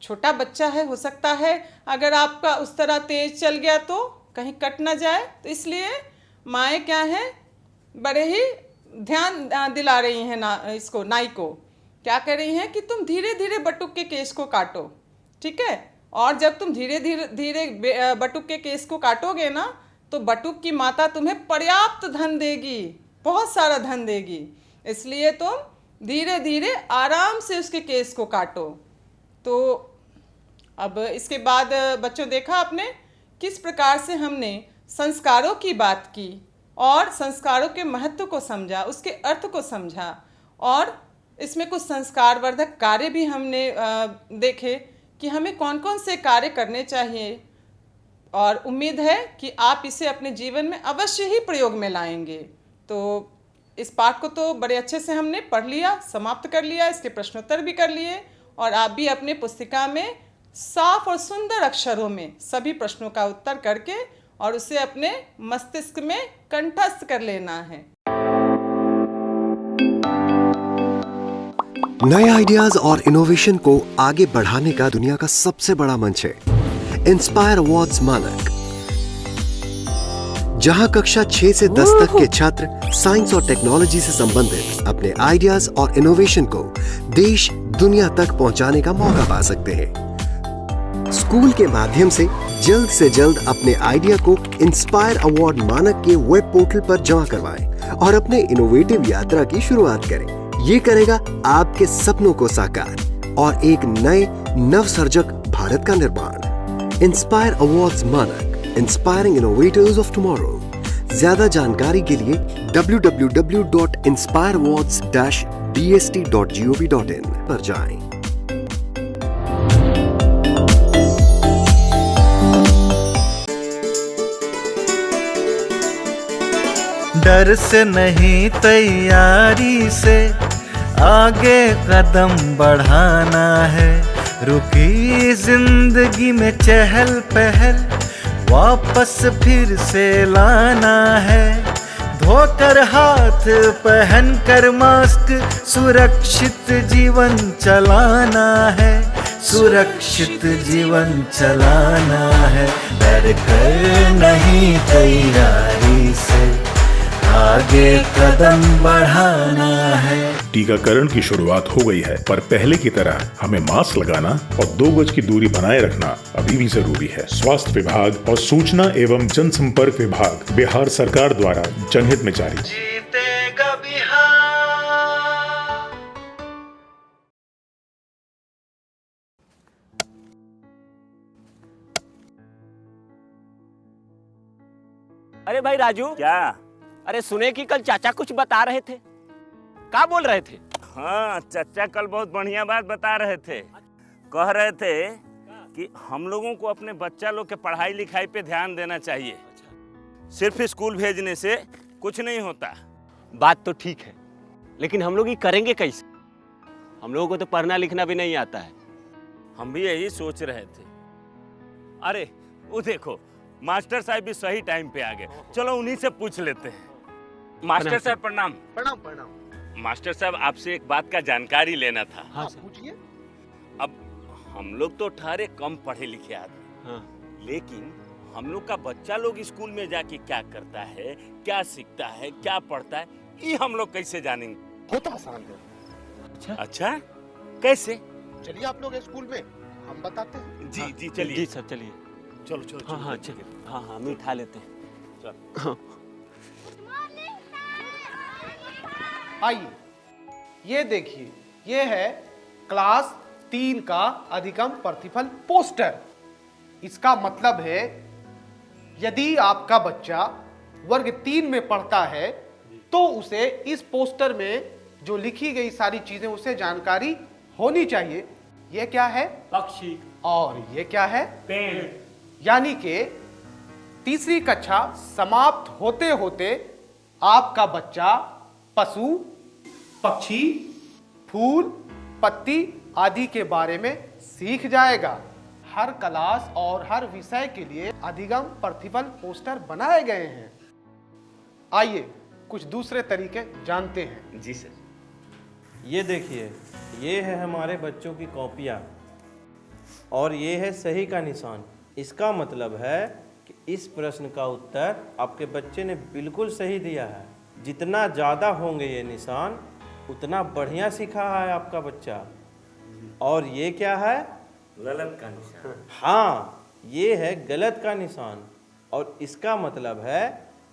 छोटा बच्चा है, हो सकता है अगर आपका उस तरह तेज चल गया तो कहीं कट ना जाए, तो इसलिए माएँ क्या हैं, बड़े ही ध्यान दिला रही हैं इसको, नाई को क्या कह रही हैं कि तुम धीरे धीरे बटुक के केश को काटो, ठीक है। और जब तुम धीरे धीरे बटुक के केश को काटोगे ना, तो बटुक की माता तुम्हें पर्याप्त धन देगी, बहुत सारा धन देगी। इसलिए तुम धीरे धीरे आराम से उसके केस को काटो। तो अब इसके बाद बच्चों देखा आपने किस प्रकार से हमने संस्कारों की बात की और संस्कारों के महत्व को समझा, उसके अर्थ को समझा, और इसमें कुछ संस्कार वर्धक कार्य भी हमने देखे कि हमें कौन कौन से कार्य करने चाहिए। और उम्मीद है कि आप इसे अपने जीवन में अवश्य ही प्रयोग में लाएंगे। तो इस पाठ को तो बड़े अच्छे से हमने पढ़ लिया, समाप्त कर लिया, इसके प्रश्नोत्तर भी कर लिए, और आप भी अपने पुस्तिका में साफ और सुंदर अक्षरों में सभी प्रश्नों का उत्तर करके और उसे अपने मस्तिष्क में कंठस्थ कर लेना है। नए आइडियाज और इनोवेशन को आगे बढ़ाने का दुनिया का सबसे बड़ा मंच है इंस्पायर अवार्ड्स मानक, जहां कक्षा 6 से 10 तक के छात्र साइंस और टेक्नोलॉजी से संबंधित अपने आइडियाज और इनोवेशन को देश दुनिया तक पहुंचाने का मौका पा सकते हैं। स्कूल के माध्यम से जल्द अपने आइडिया को इंस्पायर अवार्ड मानक के वेब पोर्टल पर जमा करवाएं और अपने इनोवेटिव यात्रा की शुरुआत करें। ये करेगा आपके सपनों को साकार और एक नए नवसर्जक भारत का निर्माण। इंस्पायर अवार्ड्स मानक, इंस्पायरिंग इनोवेटर्स ऑफ टुमारो। ज्यादा जानकारी के लिए www.inspireawards-bst.gov.in पर जाएं। डर से नहीं, तैयारी से आगे कदम बढ़ाना है। रुकी जिंदगी में चहल पहल वापस फिर से लाना है। धोकर हाथ पहन कर मास्क सुरक्षित जीवन चलाना है। सुरक्षित जीवन चलाना है। डर कर नहीं, तैयारी से आगे कदम बढ़ाना है। टीकाकरण की शुरुआत हो गई है, पर पहले की तरह हमें मास्क लगाना और 2 गज की दूरी बनाए रखना अभी भी जरूरी है। स्वास्थ्य विभाग और सूचना एवं जनसंपर्क विभाग बिहार सरकार द्वारा जनहित में जारी। जीतेगा बिहार। अरे भाई राजू, क्या? अरे सुने कि कल चाचा कुछ बता रहे थे, क्या बोल रहे थे? हाँ, चाचा कल बहुत बढ़िया बात बता रहे थे। कह रहे थे कि हम लोगों को अपने बच्चा लोग के पढ़ाई लिखाई पे ध्यान देना चाहिए। सिर्फ स्कूल भेजने से कुछ नहीं होता। बात तो ठीक है, लेकिन हम लोग ये करेंगे कैसे? हम लोगों को तो पढ़ना लिखना भी नहीं आता है। हम भी यही सोच रहे थे। अरे वो देखो, मास्टर साहब भी सही टाइम पे आ गए। चलो उन्हीं से पूछ लेते हैं। मास्टर साहब प्रणाम। प्रणाम प्रणाम। मास्टर साहब, आपसे एक बात का जानकारी लेना था। हाँ पूछिए। अब हम लोग तो ठहरे कम पढ़े लिखे आदमी, हाँ। लेकिन हम लोग का बच्चा लोग स्कूल में जाके क्या करता है, क्या सीखता है, क्या पढ़ता है, ये हम लोग कैसे जानेंगे? बहुत आसान है। अच्छा कैसे? चलिए आप लोग स्कूल में, हम बताते हैं। जी जी चलिए। जी सर चलिए। चलो चलो। हाँ हाँ चलिए। हाँ हाँ हम उठा लेते हैं। चलो। आइए, ये देखिए, ये है क्लास 3 का अधिगम प्रतिफल पोस्टर। इसका मतलब है यदि आपका बच्चा वर्ग 3 में पढ़ता है तो उसे इस पोस्टर में जो लिखी गई सारी चीजें उसे जानकारी होनी चाहिए। ये क्या है? पक्षी। और ये क्या है? पेड़। यानी कि तीसरी कक्षा समाप्त होते होते आपका बच्चा पशु, पक्षी, फूल, पत्ती आदि के बारे में सीख जाएगा। हर क्लास और हर विषय के लिए अधिगम प्रतिफल पोस्टर बनाए गए हैं। आइए कुछ दूसरे तरीके जानते हैं। जी सर। ये देखिए, ये है हमारे बच्चों की कॉपियाँ और ये है सही का निशान। इसका मतलब है कि इस प्रश्न का उत्तर आपके बच्चे ने बिल्कुल सही दिया है। जितना ज़्यादा होंगे ये निशान उतना बढ़िया सीखा है आपका बच्चा। और ये क्या है? गलत का निशान। हाँ, ये है गलत का निशान और इसका मतलब है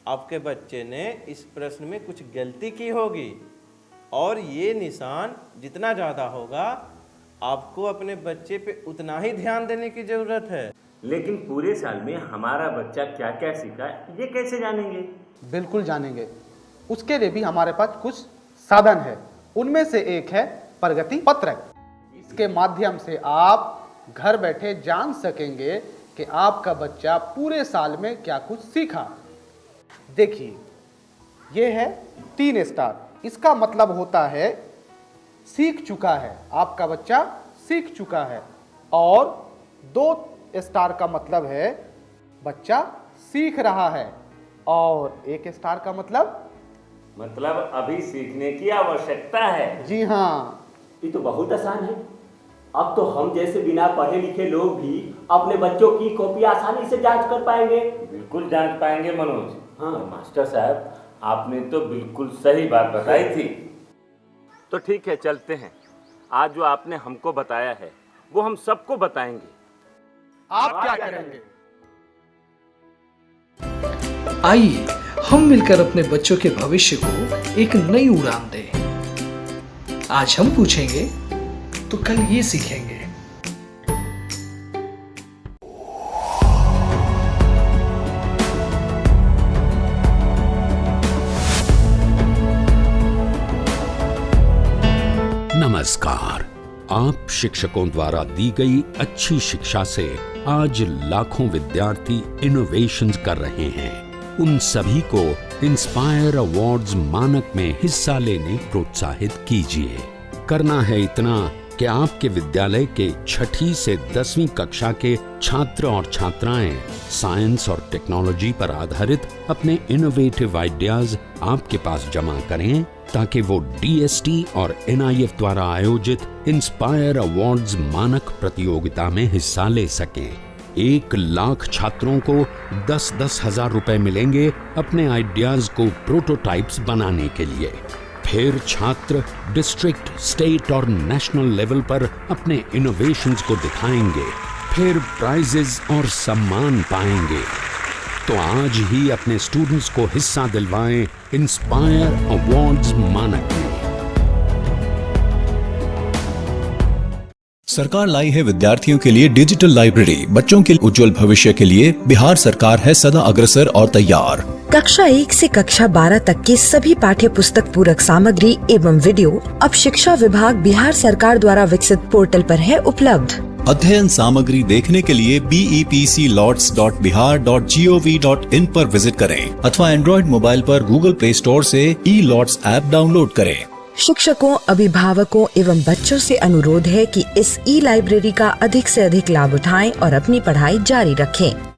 आपके बच्चे ने इस प्रश्न में कुछ गलती की होगी। और ये निशान जितना ज़्यादा होगा आपको अपने बच्चे पे उतना ही ध्यान देने की ज़रूरत है। लेकिन पूरे साल में हमारा बच्चा क्या क्या सीखा ये कैसे जानेंगे? बिल्कुल जानेंगे। उसके लिए भी हमारे पास कुछ साधन है। उनमें से एक है प्रगति पत्रक। इसके माध्यम से आप घर बैठे जान सकेंगे कि आपका बच्चा पूरे साल में क्या कुछ सीखा। देखिए, ये है 3 स्टार। इसका मतलब होता है सीख चुका है, आपका बच्चा सीख चुका है। और 2 स्टार का मतलब है बच्चा सीख रहा है। और 1 स्टार का मतलब अभी सीखने की आवश्यकता है। जी हाँ। ये तो बहुत आसान है। अब तो हम जैसे बिना पढ़े लिखे लोग भी अपने बच्चों की कॉपी आसानी से जांच कर पाएंगे। बिल्कुल जांच पाएंगे मनोज। हाँ। मास्टर साहब, आपने तो बिल्कुल सही बात बताई थी। तो ठीक है, चलते हैं। आज जो आपने हमको बताया है वो हम सबको बताएंगे। आप क्या करेंगे? आइए हम मिलकर अपने बच्चों के भविष्य को एक नई उड़ान दें। आज हम पूछेंगे तो कल ये सीखेंगे। नमस्कार। आप शिक्षकों द्वारा दी गई अच्छी शिक्षा से आज लाखों विद्यार्थी इनोवेशंस कर रहे हैं। उन सभी को इंस्पायर अवार्ड्स मानक में हिस्सा लेने प्रोत्साहित कीजिए। करना है इतना कि आपके विद्यालय के 6ठी से 10वीं कक्षा के छात्र और छात्राएं साइंस और टेक्नोलॉजी पर आधारित अपने इनोवेटिव आइडियाज आपके पास जमा करें ताकि वो DST और NIF द्वारा आयोजित इंस्पायर अवार्ड्स मानक प्रतियोगिता में हिस्सा ले सकें। 1 लाख छात्रों को 10-10 हजार रुपए मिलेंगे अपने आइडियाज को प्रोटोटाइप्स बनाने के लिए। फिर छात्र डिस्ट्रिक्ट, स्टेट और नेशनल लेवल पर अपने इनोवेशंस को दिखाएंगे। फिर प्राइजेस और सम्मान पाएंगे। तो आज ही अपने स्टूडेंट्स को हिस्सा दिलवाएं इंस्पायर अवार्ड्स मानक में। सरकार लाई है विद्यार्थियों के लिए डिजिटल लाइब्रेरी। बच्चों के उज्जवल भविष्य के लिए बिहार सरकार है सदा अग्रसर और तैयार। कक्षा 1 से कक्षा 12 तक की सभी पाठ्य पुस्तक पूरक सामग्री एवं वीडियो अब शिक्षा विभाग बिहार सरकार द्वारा विकसित पोर्टल पर है उपलब्ध। अध्ययन सामग्री देखने के लिए bepclots.bihar.gov.in पर विजिट करें अथवा एंड्रॉइड मोबाइल पर गूगल प्ले स्टोर से ई-लॉट्स ऐप डाउनलोड करें। शिक्षकों, अभिभावकों एवं बच्चों से अनुरोध है कि इस ई लाइब्रेरी का अधिक से अधिक लाभ उठाएं और अपनी पढ़ाई जारी रखें।